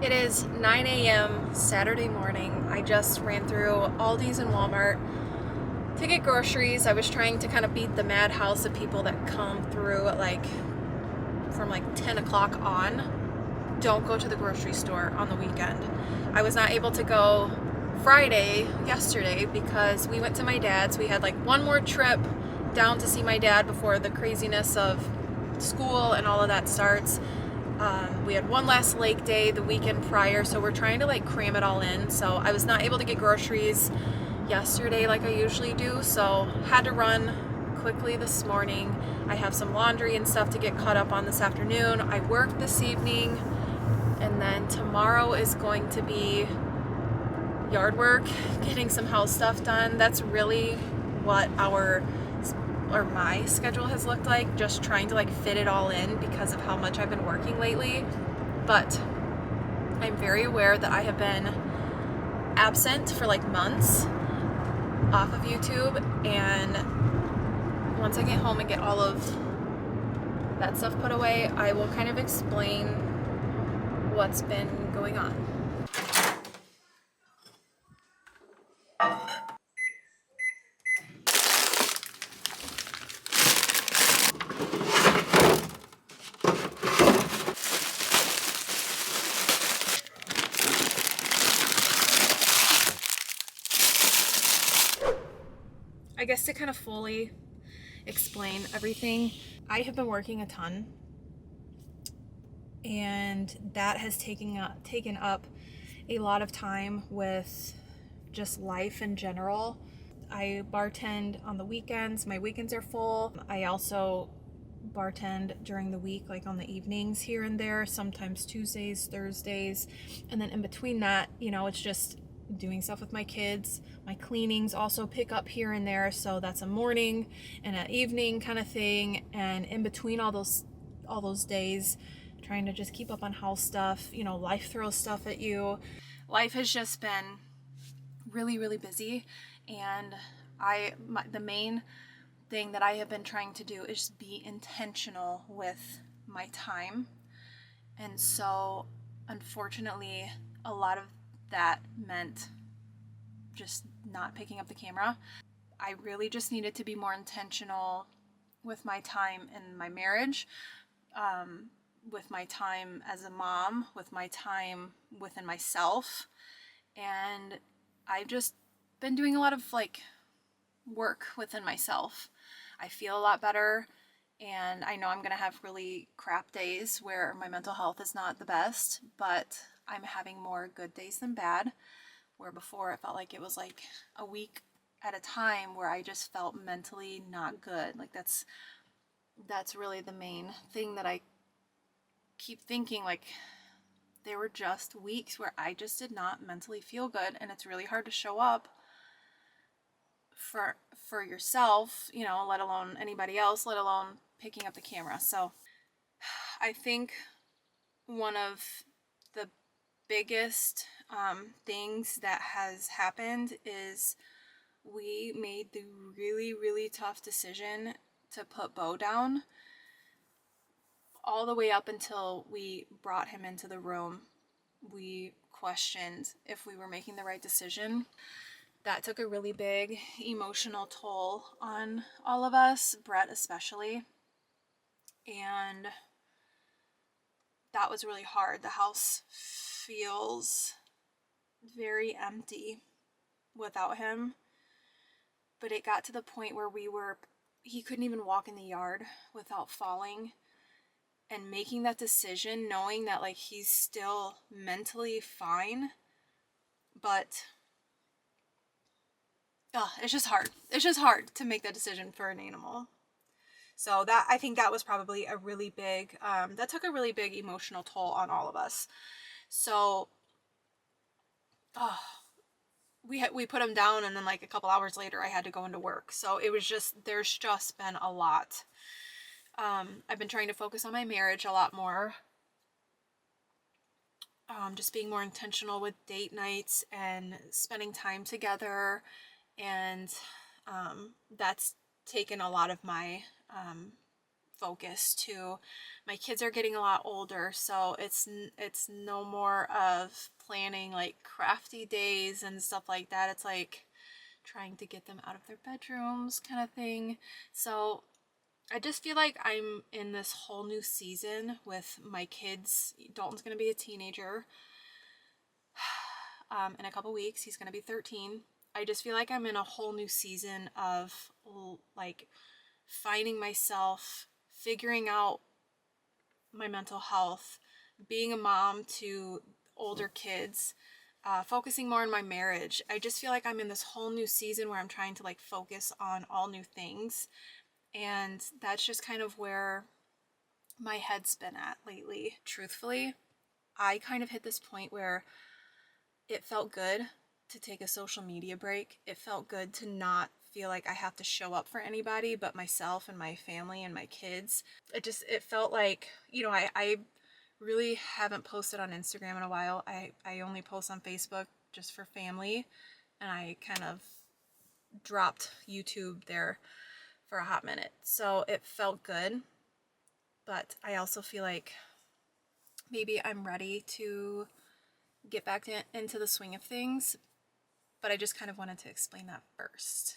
It is 9 a.m. Saturday morning. I just ran through Aldi's and Walmart to get groceries. I was trying to kind of beat the madhouse of people that come through at from 10 o'clock on. Don't go to the grocery store on the weekend. I was not able to go yesterday, because we went to my dad's. We had one more trip down to see my dad before the craziness of school and all of that starts. We had one last lake day the weekend prior, so we're trying to cram it all in. So I was not able to get groceries yesterday like I usually do, so had to run quickly this morning. I have some laundry and stuff to get caught up on this afternoon. I work this evening, and then tomorrow is going to be yard work, getting some house stuff done. That's really what my schedule has looked like, just trying to fit it all in because of how much I've been working lately. But I'm very aware that I have been absent for months off of YouTube, and once I get home and get all of that stuff put away, I will kind of explain what's been going on. I guess to kind of fully explain everything, I have been working a ton, and that has taken up a lot of time with just life in general. I bartend on the weekends. My weekends are full. I also bartend during the week, on the evenings here and there, sometimes Tuesdays, Thursdays, and then in between that, it's just doing stuff with my kids. My cleanings also pick up here and there, so that's a morning and an evening kind of thing. And in between all those days, trying to just keep up on house stuff. Life throws stuff at you. Life has just been really, really busy, and the main thing that I have been trying to do is be intentional with my time. And so unfortunately, a lot of that meant just not picking up the camera. I really just needed to be more intentional with my time in my marriage, with my time as a mom, with my time within myself. And I've just been doing a lot of work within myself. I feel a lot better, and I know I'm gonna have really crap days where my mental health is not the best, but I'm having more good days than bad, where before it felt like it was a week at a time where I just felt mentally not good. That's really the main thing that I keep thinking, there were just weeks where I just did not mentally feel good, and it's really hard to show up for yourself, let alone anybody else, let alone picking up the camera. So I think one of the biggest things that has happened is we made the really, really tough decision to put Bo down. All the way up until we brought him into the room, we questioned if we were making the right decision. That took a really big emotional toll on all of us, Brett especially. And that was really hard. The house feels very empty without him. But it got to the point where he couldn't even walk in the yard without falling. And making that decision, knowing that he's still mentally fine, but it's just hard. It's just hard to make that decision for an animal. So I think that was probably a really big, that took a really big emotional toll on all of us. So, we put him down, and then a couple hours later I had to go into work. So it was there's just been a lot. I've been trying to focus on my marriage a lot more. Just being more intentional with date nights and spending time together. And that's taken a lot of my focus to. My kids are getting a lot older, so it's no more of planning like crafty days and stuff like that. It's like trying to get them out of their bedrooms kind of thing. So I just feel like I'm in this whole new season with my kids. Dalton's gonna be a teenager in a couple weeks. He's gonna be 13. I just feel like I'm in a whole new season of like finding myself, figuring out my mental health, being a mom to older kids, focusing more on my marriage. I just feel like I'm in this whole new season where I'm trying to like focus on all new things. And that's just kind of where my head's been at lately. Truthfully, I kind of hit this point where it felt good to take a social media break. It felt good to not feel like I have to show up for anybody but myself and my family and my kids. It felt like, you know, I really haven't posted on Instagram in a while. I only post on Facebook just for family, and I kind of dropped YouTube there for a hot minute. So it felt good, but I also feel like maybe I'm ready to get back into the swing of things, but I just kind of wanted to explain that first.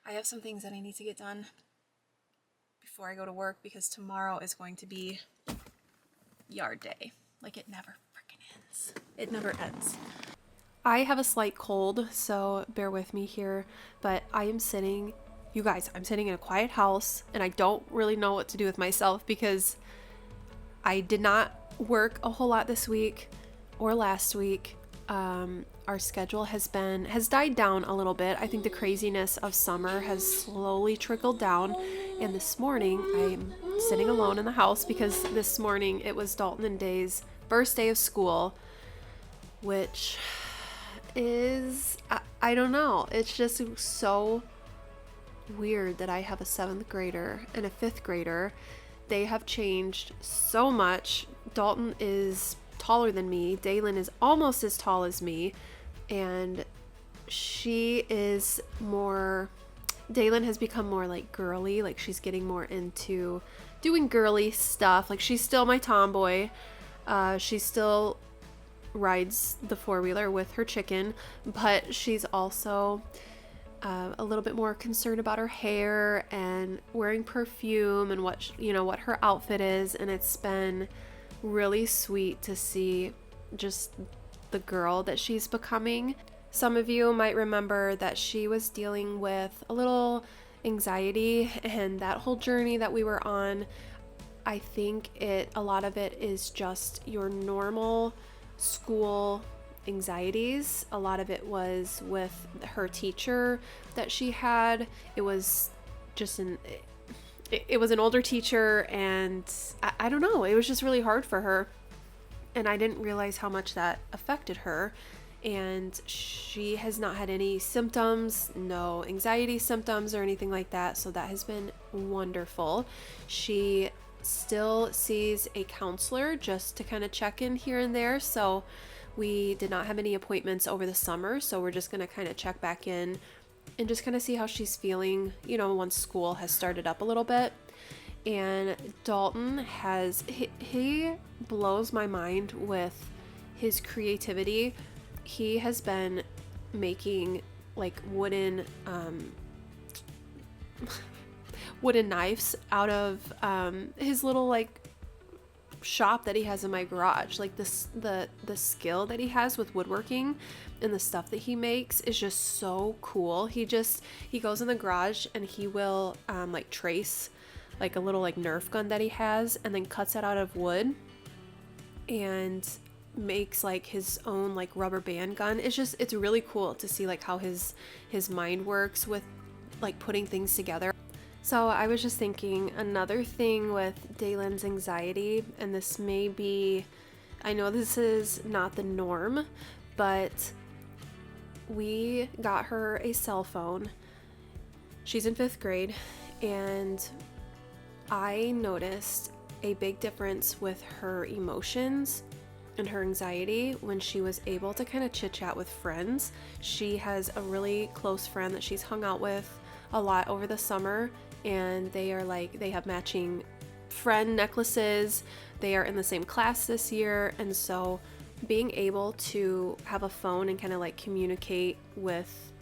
I have some things that I need to get done before I go to work because tomorrow is going to be yard day. Like, it never freaking ends. It never ends. I have a slight cold, so bear with me here, but I'm sitting in a quiet house, and I don't really know what to do with myself because I did not work a whole lot this week or last week. Our schedule has died down a little bit. I think the craziness of summer has slowly trickled down, and this morning I'm sitting alone in the house because this morning it was Dalton and Day's first day of school, which is, I don't know, it's just so weird that I have a 7th grader and a 5th grader. They have changed so much. Dalton is taller than me. Daylin is almost as tall as me, and Daylin has become more like girly, like she's getting more into doing girly stuff. Like, she's still my tomboy. She still rides the 4-wheeler with her chicken, but she's also a little bit more concerned about her hair and wearing perfume and what her outfit is. And it's been really sweet to see just the girl that she's becoming. Some of you might remember that she was dealing with a little anxiety, and that whole journey that we were on, I think a lot of it is just your normal school anxieties. A lot of it was with her teacher that she had. It was just it was an older teacher, and I don't know, it was just really hard for her, and I didn't realize how much that affected her. And she has not had any symptoms, no anxiety symptoms or anything like that, so that has been wonderful. She still sees a counselor just to kind of check in here and there, so we did not have any appointments over the summer, so we're just going to kind of check back in and just kind of see how she's feeling, once school has started up a little bit. And Dalton he blows my mind with his creativity. He has been making like wooden knives out of his little like shop that he has in my garage. Like the skill that he has with woodworking and the stuff that he makes is just so cool. He goes in the garage and he will like trace like a little like Nerf gun that he has, and then cuts it out of wood and makes like his own like rubber band gun. It's really cool to see like how his mind works with like putting things together. So I was just thinking, another thing with Daylin's anxiety, and this may be, I know this is not the norm, but we got her a cell phone. She's in 5th grade, and I noticed a big difference with her emotions and her anxiety when she was able to kind of chit chat with friends. She has a really close friend that she's hung out with a lot over the summer, and they have matching friend necklaces. They are in the same class this year, and so being able to have a phone and kind of like communicate with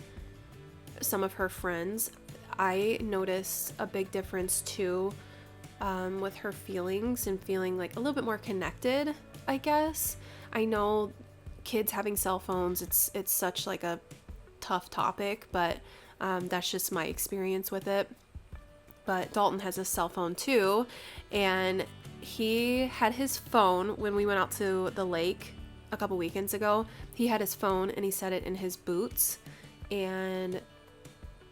some of her friends, I noticed a big difference too, with her feelings and feeling like a little bit more connected, I guess. I know kids having cell phones, it's such like a tough topic, but that's just my experience with it. But Dalton has a cell phone too, and he had his phone when we went out to the lake a couple weekends ago. He had his phone and he set it in his boots, and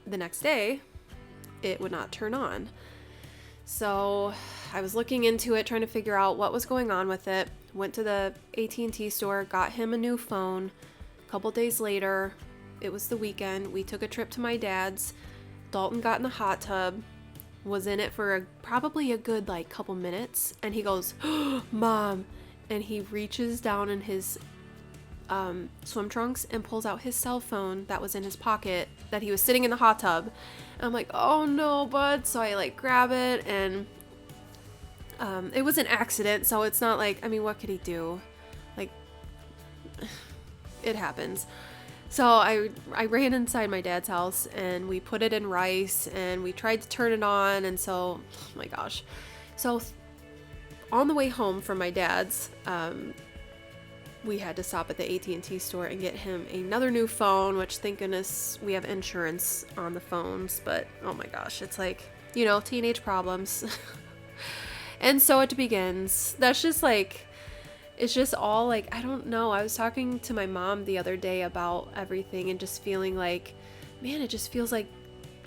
the next day it would not turn on. So I was looking into it, trying to figure out what was going on with it. Went to the AT&T store, got him a new phone. A couple days later, it was the weekend, we took a trip to my dad's. Dalton got in the hot tub, was in it for probably a good like couple minutes, and he goes, "Oh, Mom," and he reaches down in his swim trunks and pulls out his cell phone that was in his pocket that he was sitting in the hot tub. And I'm like, "Oh no, bud." So I like grab it, and it was an accident, so it's not like, I mean, what could he do? Like, it happens. So I ran inside my dad's house, and we put it in rice, and we tried to turn it on, and so, oh my gosh. So on the way home from my dad's, we had to stop at the AT&T store and get him another new phone, which thank goodness we have insurance on the phones, but oh my gosh, it's like, you know, teenage problems. And so it begins. That's just like, it's just all like, I don't know. I was talking to my mom the other day about everything and just feeling like, man, it just feels like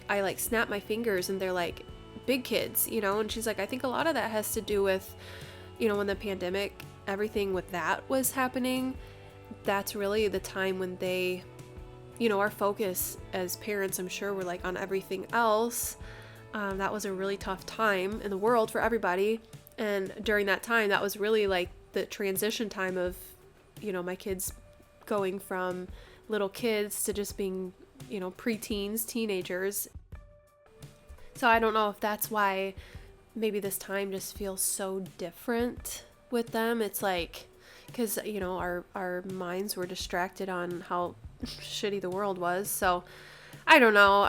I like snap my fingers and they're like big kids, you know? And she's like, I think a lot of that has to do with, you know, when the pandemic, everything with that was happening. That's really the time when they, you know, our focus as parents, I'm sure, were like on everything else. That was a really tough time in the world for everybody. And during that time, that was really like the transition time of, you know, my kids going from little kids to just being, you know, preteens, teenagers. So I don't know if that's why maybe this time just feels so different with them. It's like, because, you know, our minds were distracted on how shitty the world was. So I don't know.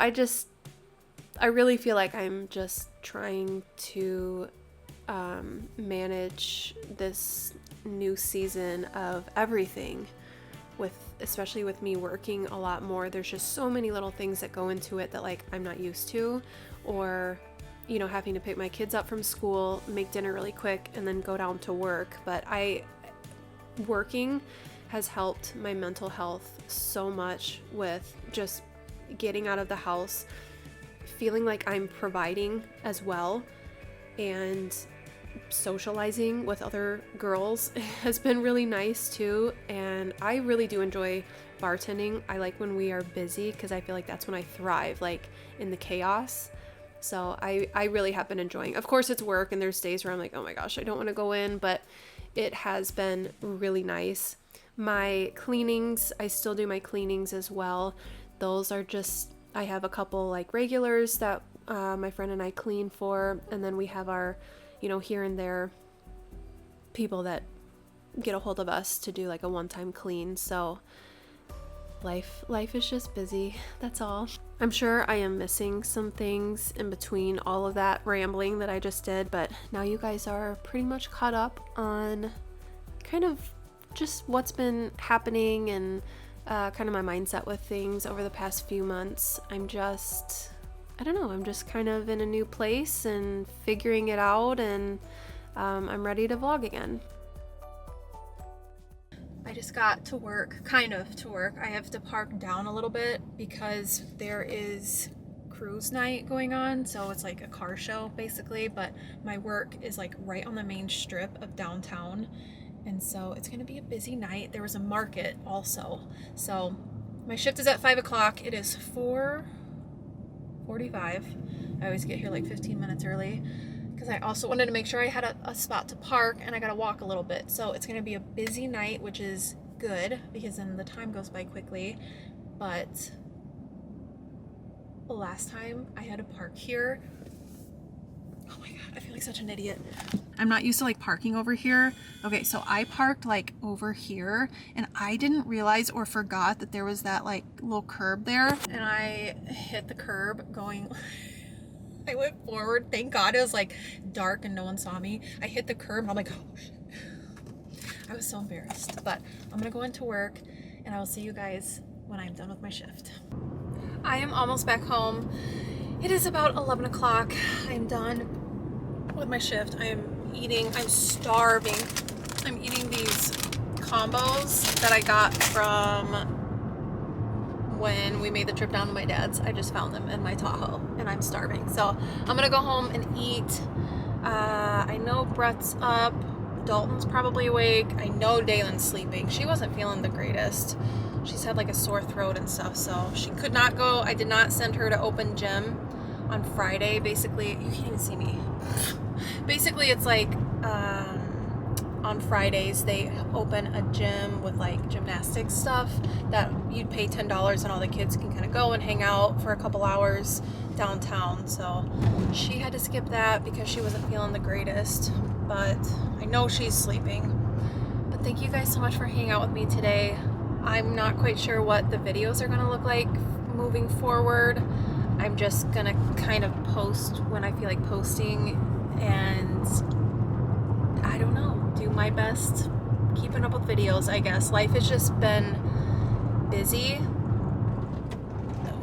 I really feel like I'm just trying to manage this new season of everything, especially with me working a lot more. There's just so many little things that go into it that like I'm not used to, or, you know, having to pick my kids up from school, make dinner really quick, and then go down to work. But working has helped my mental health so much with just getting out of the house, feeling like I'm providing as well, and socializing with other girls has been really nice too. And I really do enjoy bartending. I like when we are busy because I feel like that's when I thrive, like in the chaos. So I really have been enjoying. Of course, it's work, and there's days where I'm like, oh my gosh, I don't want to go in, but it has been really nice. My cleanings, I still do my cleanings as well. Those are just, I have a couple like regulars that my friend and I clean for, and then we have our, you know, here and there people that get a hold of us to do like a one-time clean. So life is just busy. That's all. I'm sure I am missing some things in between all of that rambling that I just did, but now you guys are pretty much caught up on kind of just what's been happening and kind of my mindset with things over the past few months. I don't know, I'm just kind of in a new place and figuring it out, and I'm ready to vlog again. I just got to work, kind of to work. I have to park down a little bit because there is cruise night going on, so it's like a car show basically, but my work is like right on the main strip of downtown, and so it's gonna be a busy night. There was a market also. So my shift is at 5 o'clock. It is 4:45. I always get here like 15 minutes early because I also wanted to make sure I had a spot to park, and I gotta walk a little bit. So it's gonna be a busy night, which is good because then the time goes by quickly. But the last time I had to park here, Oh my God, I feel like such an idiot. I'm not used to like parking over here. Okay, so I parked like over here and I didn't realize or forgot that there was that like little curb there. And I hit the curb going, I went forward. Thank God it was like dark and no one saw me. I hit the curb and I'm like, oh shit. I was so embarrassed, but I'm gonna go into work and I will see you guys when I'm done with my shift. I am almost back home. It is about 11 o'clock. I'm done with my shift. I am eating, I'm starving. I'm eating these combos that I got from when we made the trip down to my dad's. I just found them in my Tahoe and I'm starving. So I'm gonna go home and eat. I know Brett's up. Dalton's probably awake. I know Daylin's sleeping. She wasn't feeling the greatest. She's had like a sore throat and stuff, so she could not go. I did not send her to open gym on Friday. Basically, you can't even see me. Basically, it's like on Fridays they open a gym with like gymnastics stuff that you'd pay $10 and all the kids can kind of go and hang out for a couple hours downtown. So she had to skip that because she wasn't feeling the greatest, but I know she's sleeping. But thank you guys so much for hanging out with me today. I'm not quite sure what the videos are gonna look like moving forward. I'm just gonna kind of post when I feel like posting, and I don't know, do my best keeping up with videos, I guess. Life has just been busy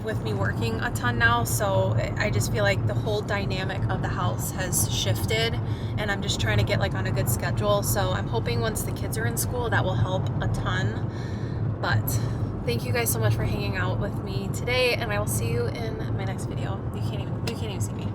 with me working a ton now, so I just feel like the whole dynamic of the house has shifted and I'm just trying to get like on a good schedule. So I'm hoping once the kids are in school that will help a ton. But thank you guys so much for hanging out with me today, and I will see you in my next video. You can't even see me.